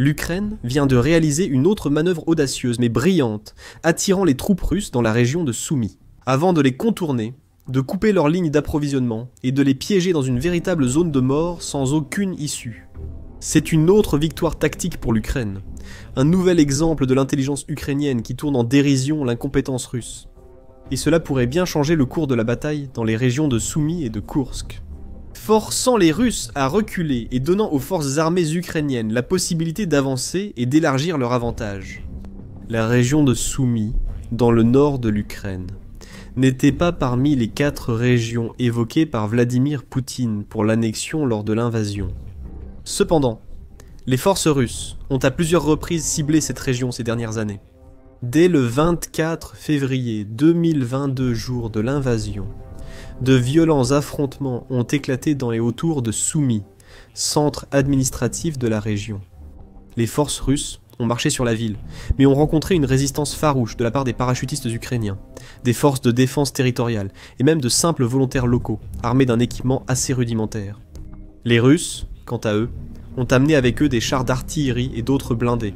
L'Ukraine vient de réaliser une autre manœuvre audacieuse mais brillante, attirant les troupes russes dans la région de Soumy. Avant de les contourner, de couper leurs lignes d'approvisionnement et de les piéger dans une véritable zone de mort sans aucune issue. C'est une autre victoire tactique pour l'Ukraine, un nouvel exemple de l'intelligence ukrainienne qui tourne en dérision l'incompétence russe. Et cela pourrait bien changer le cours de la bataille dans les régions de Soumy et de Koursk. Forçant les Russes à reculer et donnant aux forces armées ukrainiennes la possibilité d'avancer et d'élargir leur avantage. La région de Soumy, dans le nord de l'Ukraine, n'était pas parmi les 4 régions évoquées par Vladimir Poutine pour l'annexion lors de l'invasion. Cependant, les forces russes ont à plusieurs reprises ciblé cette région ces dernières années. Dès le 24 février 2022, jour de l'invasion, de violents affrontements ont éclaté dans et autour de Soumy, centre administratif de la région. Les forces russes ont marché sur la ville, mais ont rencontré une résistance farouche de la part des parachutistes ukrainiens, des forces de défense territoriale et même de simples volontaires locaux, armés d'un équipement assez rudimentaire. Les Russes, quant à eux, ont amené avec eux des chars d'artillerie et d'autres blindés.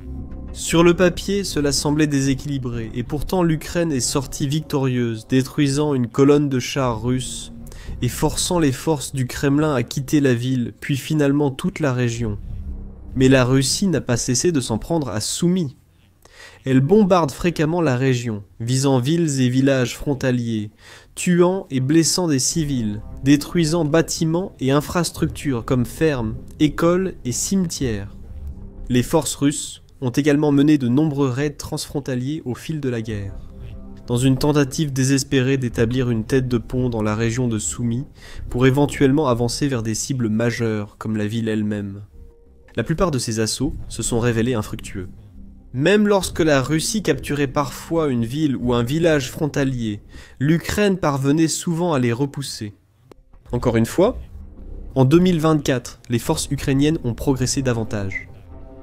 Sur le papier, cela semblait déséquilibré, et pourtant l'Ukraine est sortie victorieuse, détruisant une colonne de chars russes et forçant les forces du Kremlin à quitter la ville, puis finalement toute la région. Mais la Russie n'a pas cessé de s'en prendre à Soumy. Elle bombarde fréquemment la région, visant villes et villages frontaliers, tuant et blessant des civils, détruisant bâtiments et infrastructures comme fermes, écoles et cimetières. Les forces russes ont également mené de nombreux raids transfrontaliers au fil de la guerre. Dans une tentative désespérée d'établir une tête de pont dans la région de Soumy pour éventuellement avancer vers des cibles majeures comme la ville elle-même. La plupart de ces assauts se sont révélés infructueux. Même lorsque la Russie capturait parfois une ville ou un village frontalier, l'Ukraine parvenait souvent à les repousser. Encore une fois, en 2024, les forces ukrainiennes ont progressé davantage.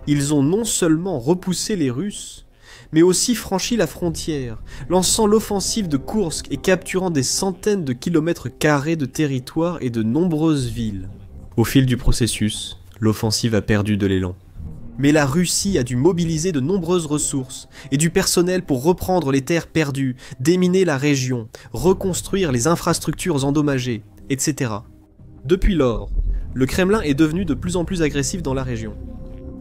Ils ont non seulement repoussé les Russes, mais aussi franchi la frontière, lançant l'offensive de Koursk et capturant des centaines de kilomètres carrés de territoire et de nombreuses villes. Au fil du processus, l'offensive a perdu de l'élan. Mais la Russie a dû mobiliser de nombreuses ressources et du personnel pour reprendre les terres perdues, déminer la région, reconstruire les infrastructures endommagées, etc. Depuis lors, le Kremlin est devenu de plus en plus agressif dans la région.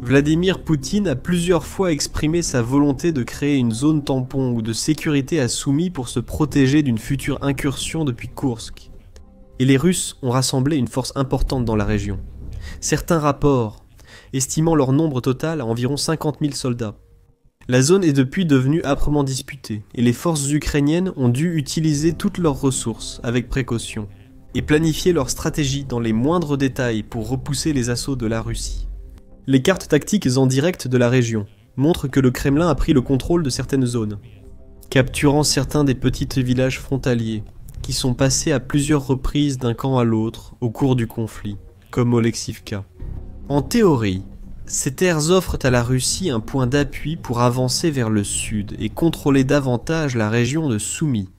Vladimir Poutine a plusieurs fois exprimé sa volonté de créer une zone tampon ou de sécurité à Soumy pour se protéger d'une future incursion depuis Koursk. Et les Russes ont rassemblé une force importante dans la région. Certains rapports estimant leur nombre total à environ 50 000 soldats. La zone est depuis devenue âprement disputée, et les forces ukrainiennes ont dû utiliser toutes leurs ressources avec précaution, et planifier leur stratégie dans les moindres détails pour repousser les assauts de la Russie. Les cartes tactiques en direct de la région montrent que le Kremlin a pris le contrôle de certaines zones, capturant certains des petits villages frontaliers, qui sont passés à plusieurs reprises d'un camp à l'autre au cours du conflit, comme Oleksivka. En théorie, ces terres offrent à la Russie un point d'appui pour avancer vers le sud et contrôler davantage la région de Soumy.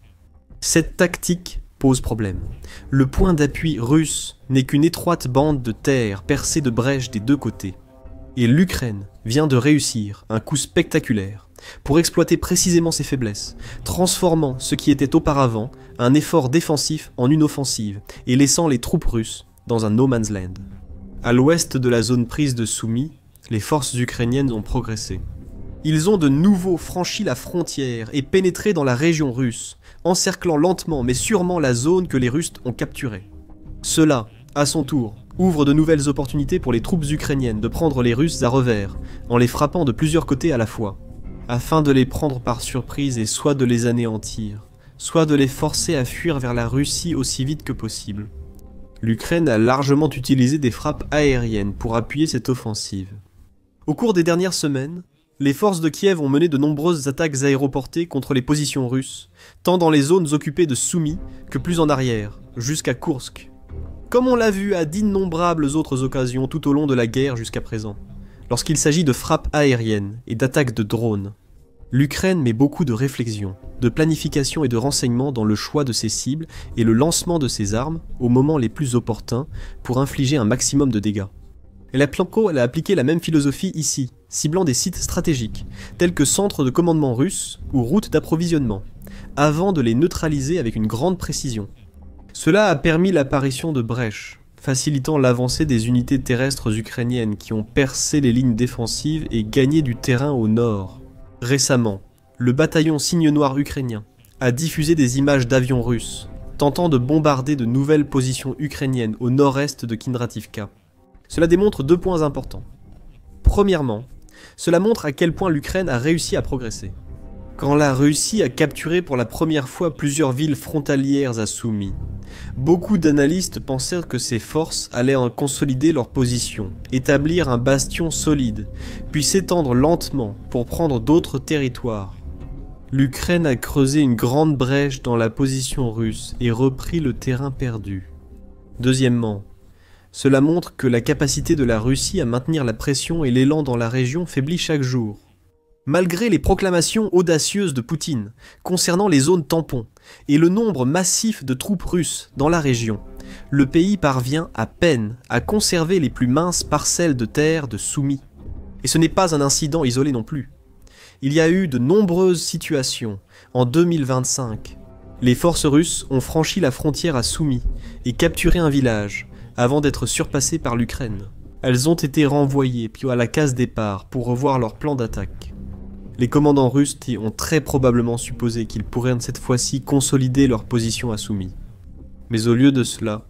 Cette tactique pose problème. Le point d'appui russe n'est qu'une étroite bande de terre percée de brèches des deux côtés. Et l'Ukraine vient de réussir un coup spectaculaire pour exploiter précisément ses faiblesses, transformant ce qui était auparavant un effort défensif en une offensive et laissant les troupes russes dans un no man's land. À l'ouest de la zone prise de Soumy, les forces ukrainiennes ont progressé. Ils ont de nouveau franchi la frontière et pénétré dans la région russe, encerclant lentement mais sûrement la zone que les Russes ont capturée. Cela, à son tour, ouvre de nouvelles opportunités pour les troupes ukrainiennes de prendre les Russes à revers, en les frappant de plusieurs côtés à la fois, afin de les prendre par surprise et soit de les anéantir, soit de les forcer à fuir vers la Russie aussi vite que possible. L'Ukraine a largement utilisé des frappes aériennes pour appuyer cette offensive. Au cours des dernières semaines, les forces de Kiev ont mené de nombreuses attaques aéroportées contre les positions russes, tant dans les zones occupées de Soumy que plus en arrière, jusqu'à Koursk. Comme on l'a vu à d'innombrables autres occasions tout au long de la guerre jusqu'à présent, lorsqu'il s'agit de frappes aériennes et d'attaques de drones. L'Ukraine met beaucoup de réflexion, de planification et de renseignement dans le choix de ses cibles et le lancement de ses armes aux moments les plus opportuns pour infliger un maximum de dégâts. Elle a appliqué la même philosophie ici, ciblant des sites stratégiques, tels que centres de commandement russes ou routes d'approvisionnement, avant de les neutraliser avec une grande précision. Cela a permis l'apparition de brèches, facilitant l'avancée des unités terrestres ukrainiennes qui ont percé les lignes défensives et gagné du terrain au nord. Récemment, le bataillon Cygne Noir ukrainien a diffusé des images d'avions russes, tentant de bombarder de nouvelles positions ukrainiennes au nord-est de Kindrativka. Cela démontre 2 points importants. Premièrement, cela montre à quel point l'Ukraine a réussi à progresser. Quand la Russie a capturé pour la première fois plusieurs villes frontalières à Soumy, beaucoup d'analystes pensèrent que ces forces allaient en consolider leur position, établir un bastion solide, puis s'étendre lentement pour prendre d'autres territoires. L'Ukraine a creusé une grande brèche dans la position russe et repris le terrain perdu. Deuxièmement, cela montre que la capacité de la Russie à maintenir la pression et l'élan dans la région faiblit chaque jour. Malgré les proclamations audacieuses de Poutine concernant les zones tampons et le nombre massif de troupes russes dans la région, le pays parvient à peine à conserver les plus minces parcelles de terre de Soumy. Et ce n'est pas un incident isolé non plus. Il y a eu de nombreuses situations en 2025. Les forces russes ont franchi la frontière à Soumy et capturé un village avant d'être surpassées par l'Ukraine. Elles ont été renvoyées puis à la case départ pour revoir leur plan d'attaque. Les commandants russes ont très probablement supposé qu'ils pourraient cette fois-ci consolider leur position à Soumy. Mais au lieu de cela,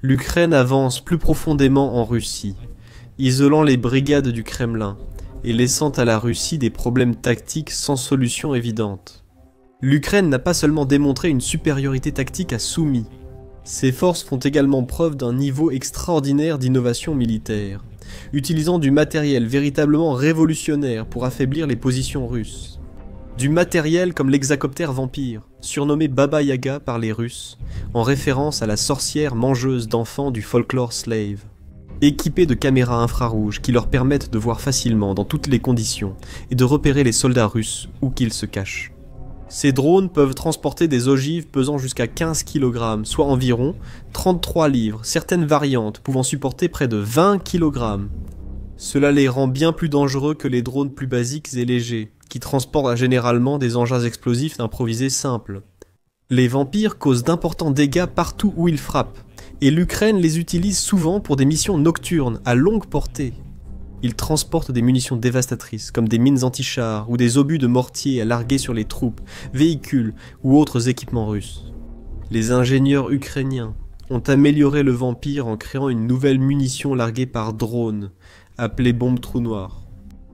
l'Ukraine avance plus profondément en Russie, isolant les brigades du Kremlin et laissant à la Russie des problèmes tactiques sans solution évidente. L'Ukraine n'a pas seulement démontré une supériorité tactique à Soumy, ses forces font également preuve d'un niveau extraordinaire d'innovation militaire, utilisant du matériel véritablement révolutionnaire pour affaiblir les positions russes. Du matériel comme l'hexacoptère vampire, surnommé Baba Yaga par les Russes, en référence à la sorcière mangeuse d'enfants du folklore slave. Équipés de caméras infrarouges qui leur permettent de voir facilement dans toutes les conditions et de repérer les soldats russes où qu'ils se cachent. Ces drones peuvent transporter des ogives pesant jusqu'à 15 kg, soit environ 33 livres, certaines variantes pouvant supporter près de 20 kg. Cela les rend bien plus dangereux que les drones plus basiques et légers, qui transportent généralement des engins explosifs improvisés simples. Les vampires causent d'importants dégâts partout où ils frappent, et l'Ukraine les utilise souvent pour des missions nocturnes à longue portée. Ils transportent des munitions dévastatrices, comme des mines anti-chars ou des obus de mortier à larguer sur les troupes, véhicules ou autres équipements russes. Les ingénieurs ukrainiens ont amélioré le vampire en créant une nouvelle munition larguée par drone, appelée bombe trou noir.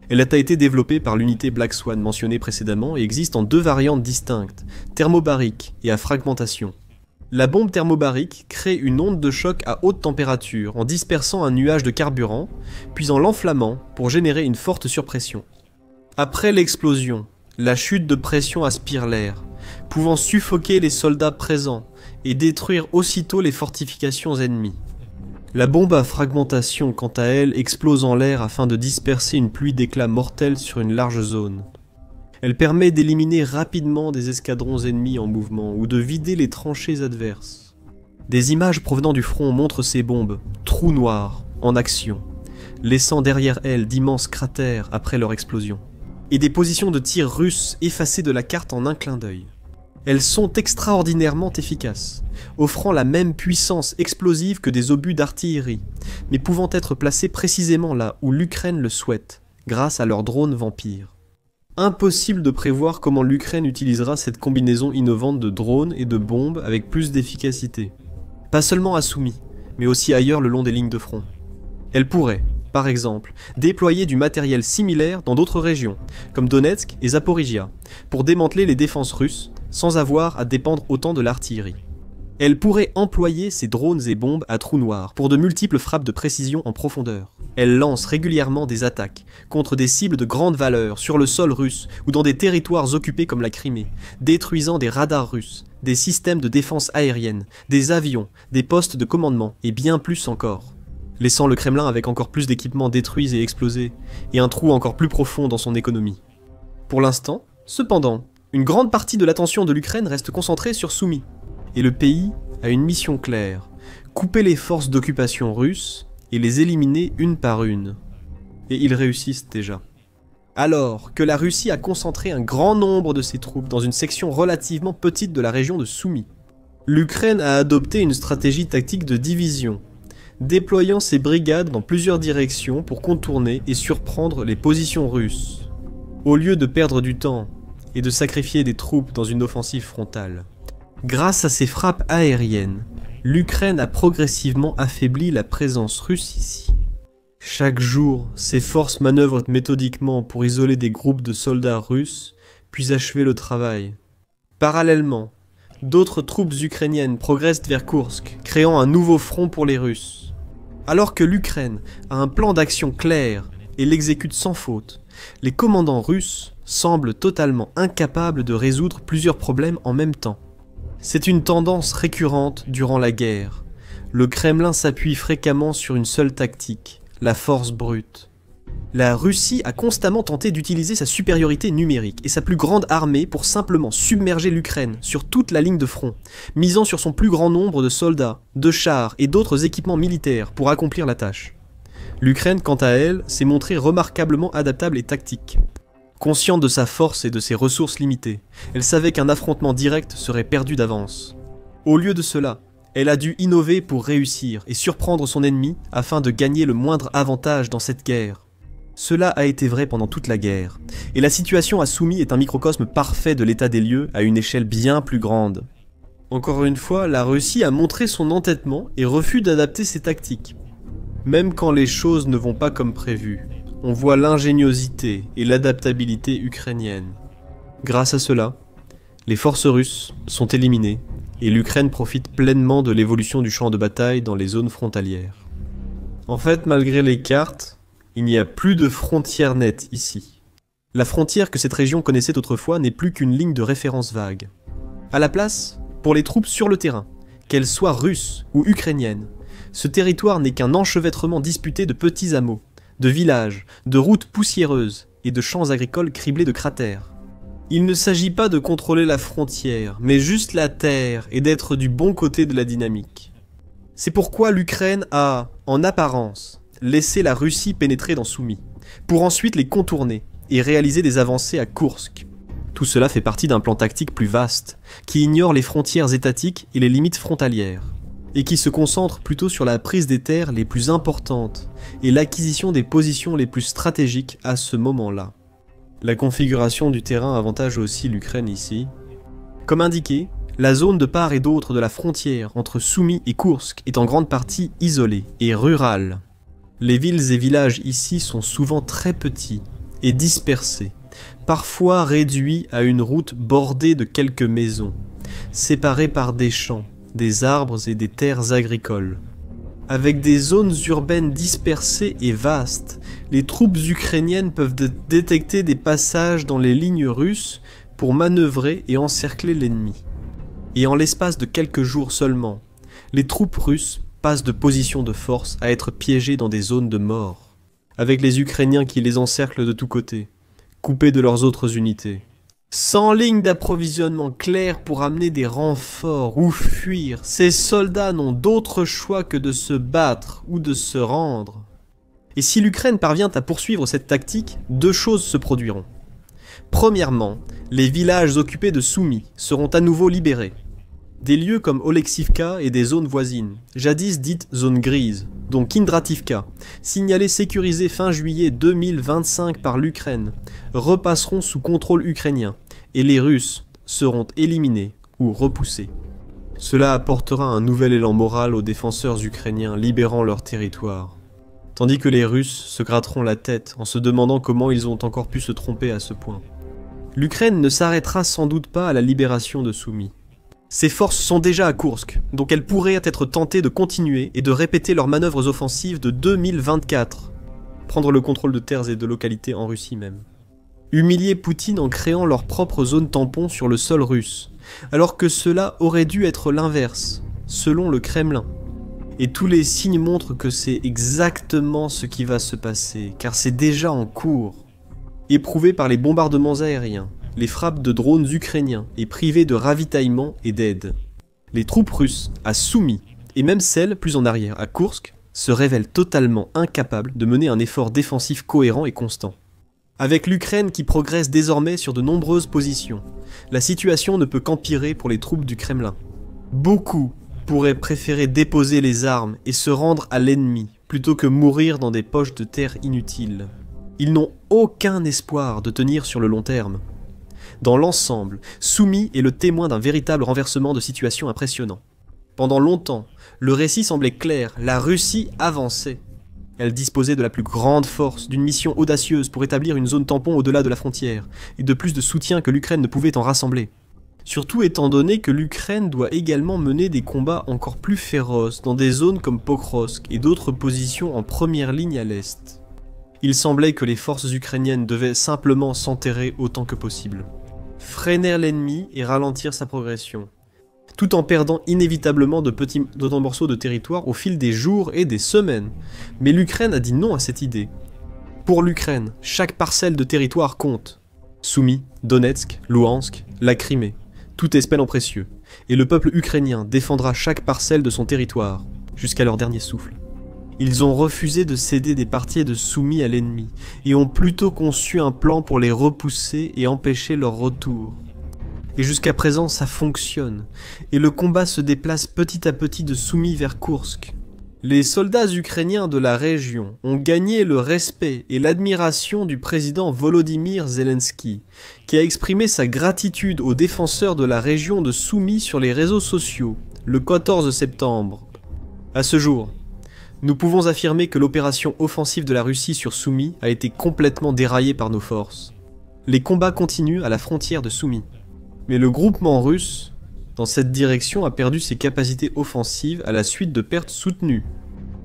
Elle a été développée par l'unité Black Swan mentionnée précédemment et existe en 2 variantes distinctes, thermobarique et à fragmentation. La bombe thermobarique crée une onde de choc à haute température en dispersant un nuage de carburant, puis en l'enflammant pour générer une forte surpression. Après l'explosion, la chute de pression aspire l'air, pouvant suffoquer les soldats présents et détruire aussitôt les fortifications ennemies. La bombe à fragmentation, quant à elle, explose en l'air afin de disperser une pluie d'éclats mortels sur une large zone. Elle permet d'éliminer rapidement des escadrons ennemis en mouvement ou de vider les tranchées adverses. Des images provenant du front montrent ces bombes, trous noirs, en action, laissant derrière elles d'immenses cratères après leur explosion, et des positions de tir russes effacées de la carte en un clin d'œil. Elles sont extraordinairement efficaces, offrant la même puissance explosive que des obus d'artillerie, mais pouvant être placées précisément là où l'Ukraine le souhaite, grâce à leurs drones vampires. Impossible de prévoir comment l'Ukraine utilisera cette combinaison innovante de drones et de bombes avec plus d'efficacité. Pas seulement à Soumy, mais aussi ailleurs le long des lignes de front. Elle pourrait, par exemple, déployer du matériel similaire dans d'autres régions, comme Donetsk et Zaporizhia, pour démanteler les défenses russes, sans avoir à dépendre autant de l'artillerie. Elle pourrait employer ses drones et bombes à trous noirs pour de multiples frappes de précision en profondeur. Elle lance régulièrement des attaques contre des cibles de grande valeur sur le sol russe ou dans des territoires occupés comme la Crimée, détruisant des radars russes, des systèmes de défense aérienne, des avions, des postes de commandement et bien plus encore, laissant le Kremlin avec encore plus d'équipements détruits et explosés, et un trou encore plus profond dans son économie. Pour l'instant, cependant, une grande partie de l'attention de l'Ukraine reste concentrée sur Soumy, et le pays a une mission claire, couper les forces d'occupation russes et les éliminer une par une. Et ils réussissent déjà. Alors que la Russie a concentré un grand nombre de ses troupes dans une section relativement petite de la région de Soumy, l'Ukraine a adopté une stratégie tactique de division, déployant ses brigades dans plusieurs directions pour contourner et surprendre les positions russes, au lieu de perdre du temps et de sacrifier des troupes dans une offensive frontale. Grâce à ses frappes aériennes, l'Ukraine a progressivement affaibli la présence russe ici. Chaque jour, ses forces manœuvrent méthodiquement pour isoler des groupes de soldats russes, puis achever le travail. Parallèlement, d'autres troupes ukrainiennes progressent vers Koursk, créant un nouveau front pour les Russes. Alors que l'Ukraine a un plan d'action clair et l'exécute sans faute, les commandants russes semblent totalement incapables de résoudre plusieurs problèmes en même temps. C'est une tendance récurrente durant la guerre. Le Kremlin s'appuie fréquemment sur une seule tactique, la force brute. La Russie a constamment tenté d'utiliser sa supériorité numérique et sa plus grande armée pour simplement submerger l'Ukraine sur toute la ligne de front, misant sur son plus grand nombre de soldats, de chars et d'autres équipements militaires pour accomplir la tâche. L'Ukraine, quant à elle, s'est montrée remarquablement adaptable et tactique. Consciente de sa force et de ses ressources limitées, elle savait qu'un affrontement direct serait perdu d'avance. Au lieu de cela, elle a dû innover pour réussir et surprendre son ennemi afin de gagner le moindre avantage dans cette guerre. Cela a été vrai pendant toute la guerre, et la situation à Soumy est un microcosme parfait de l'état des lieux à une échelle bien plus grande. Encore une fois, la Russie a montré son entêtement et refus d'adapter ses tactiques. Même quand les choses ne vont pas comme prévu, on voit l'ingéniosité et l'adaptabilité ukrainienne. Grâce à cela, les forces russes sont éliminées, et l'Ukraine profite pleinement de l'évolution du champ de bataille dans les zones frontalières. En fait, malgré les cartes, il n'y a plus de frontière nette ici. La frontière que cette région connaissait autrefois n'est plus qu'une ligne de référence vague. À la place, pour les troupes sur le terrain, qu'elles soient russes ou ukrainiennes, ce territoire n'est qu'un enchevêtrement disputé de petits hameaux, de villages, de routes poussiéreuses et de champs agricoles criblés de cratères. Il ne s'agit pas de contrôler la frontière, mais juste la terre et d'être du bon côté de la dynamique. C'est pourquoi l'Ukraine a, en apparence, laissé la Russie pénétrer dans Soumy, pour ensuite les contourner et réaliser des avancées à Koursk. Tout cela fait partie d'un plan tactique plus vaste, qui ignore les frontières étatiques et les limites frontalières, et qui se concentre plutôt sur la prise des terres les plus importantes et l'acquisition des positions les plus stratégiques à ce moment-là. La configuration du terrain avantage aussi l'Ukraine ici. Comme indiqué, la zone de part et d'autre de la frontière entre Soumy et Koursk est en grande partie isolée et rurale. Les villes et villages ici sont souvent très petits et dispersés, parfois réduits à une route bordée de quelques maisons, séparées par des champs, des arbres et des terres agricoles. Avec des zones urbaines dispersées et vastes, les troupes ukrainiennes peuvent détecter des passages dans les lignes russes pour manœuvrer et encercler l'ennemi. Et en l'espace de quelques jours seulement, les troupes russes passent de position de force à être piégées dans des zones de mort, avec les Ukrainiens qui les encerclent de tous côtés, coupés de leurs autres unités. Sans ligne d'approvisionnement claire pour amener des renforts ou fuir, ces soldats n'ont d'autre choix que de se battre ou de se rendre. Et si l'Ukraine parvient à poursuivre cette tactique, deux choses se produiront. Premièrement, les villages occupés de Soumy seront à nouveau libérés. Des lieux comme Oleksivka et des zones voisines, jadis dites zones grises, dont Kindrativka, signalées sécurisées fin juillet 2025 par l'Ukraine, repasseront sous contrôle ukrainien, et les Russes seront éliminés ou repoussés. Cela apportera un nouvel élan moral aux défenseurs ukrainiens libérant leur territoire, tandis que les Russes se gratteront la tête en se demandant comment ils ont encore pu se tromper à ce point. L'Ukraine ne s'arrêtera sans doute pas à la libération de Soumy. Ses forces sont déjà à Koursk, donc elles pourraient être tentées de continuer et de répéter leurs manœuvres offensives de 2024, prendre le contrôle de terres et de localités en Russie même. Humilier Poutine en créant leur propre zone tampon sur le sol russe, alors que cela aurait dû être l'inverse, selon le Kremlin. Et tous les signes montrent que c'est exactement ce qui va se passer, car c'est déjà en cours. Éprouvé par les bombardements aériens, les frappes de drones ukrainiens et privés de ravitaillement et d'aide, les troupes russes à Soumy, et même celles plus en arrière à Koursk, se révèlent totalement incapables de mener un effort défensif cohérent et constant. Avec l'Ukraine qui progresse désormais sur de nombreuses positions, la situation ne peut qu'empirer pour les troupes du Kremlin. Beaucoup pourraient préférer déposer les armes et se rendre à l'ennemi plutôt que mourir dans des poches de terre inutiles. Ils n'ont aucun espoir de tenir sur le long terme. Dans l'ensemble, Soumy est le témoin d'un véritable renversement de situation impressionnant. Pendant longtemps, le récit semblait clair, la Russie avançait. Elle disposait de la plus grande force, d'une mission audacieuse pour établir une zone tampon au-delà de la frontière, et de plus de soutien que l'Ukraine ne pouvait en rassembler. Surtout étant donné que l'Ukraine doit également mener des combats encore plus féroces dans des zones comme Pokrovsk et d'autres positions en première ligne à l'est. Il semblait que les forces ukrainiennes devaient simplement s'enterrer autant que possible, freiner l'ennemi et ralentir sa progression, tout en perdant inévitablement d'autres morceaux de territoire au fil des jours et des semaines. Mais l'Ukraine a dit non à cette idée. Pour l'Ukraine, chaque parcelle de territoire compte. Soumy, Donetsk, Louhansk, la Crimée, tout est spécialement précieux, et le peuple ukrainien défendra chaque parcelle de son territoire, jusqu'à leur dernier souffle. Ils ont refusé de céder des parties de Soumy à l'ennemi, et ont plutôt conçu un plan pour les repousser et empêcher leur retour. Et jusqu'à présent, ça fonctionne, et le combat se déplace petit à petit de Soumy vers Koursk. Les soldats ukrainiens de la région ont gagné le respect et l'admiration du président Volodymyr Zelensky, qui a exprimé sa gratitude aux défenseurs de la région de Soumy sur les réseaux sociaux, le 14 septembre. À ce jour, nous pouvons affirmer que l'opération offensive de la Russie sur Soumy a été complètement déraillée par nos forces. Les combats continuent à la frontière de Soumy. Mais le groupement russe, dans cette direction, a perdu ses capacités offensives à la suite de pertes soutenues.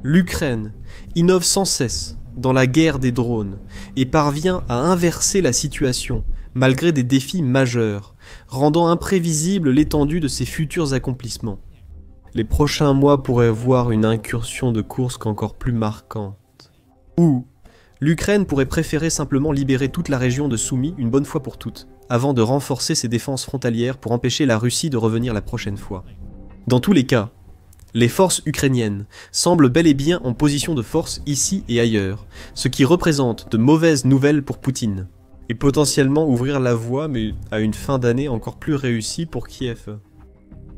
L'Ukraine innove sans cesse dans la guerre des drones et parvient à inverser la situation malgré des défis majeurs, rendant imprévisible l'étendue de ses futurs accomplissements. Les prochains mois pourraient voir une incursion de Koursk encore plus marquante. Ou l'Ukraine pourrait préférer simplement libérer toute la région de Soumy une bonne fois pour toutes, avant de renforcer ses défenses frontalières pour empêcher la Russie de revenir la prochaine fois. Dans tous les cas, les forces ukrainiennes semblent bel et bien en position de force ici et ailleurs, ce qui représente de mauvaises nouvelles pour Poutine, et potentiellement ouvrir la voie mais à une fin d'année encore plus réussie pour Kiev.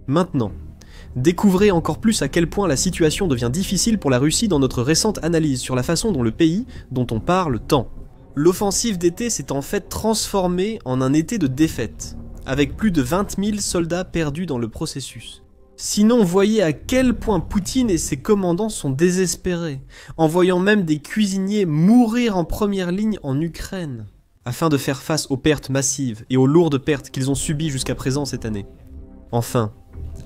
Maintenant, découvrez encore plus à quel point la situation devient difficile pour la Russie dans notre récente analyse sur la façon dont le pays, dont on parle tant. L'offensive d'été s'est en fait transformée en un été de défaite, avec plus de 20 000 soldats perdus dans le processus. Sinon, voyez à quel point Poutine et ses commandants sont désespérés, en voyant même des cuisiniers mourir en première ligne en Ukraine, afin de faire face aux pertes massives et aux lourdes pertes qu'ils ont subies jusqu'à présent cette année. Enfin,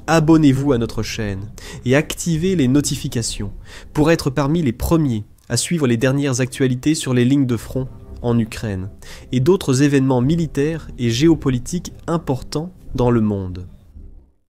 abonnez-vous à notre chaîne et activez les notifications pour être parmi les premiers à suivre les dernières actualités sur les lignes de front en Ukraine et d'autres événements militaires et géopolitiques importants dans le monde.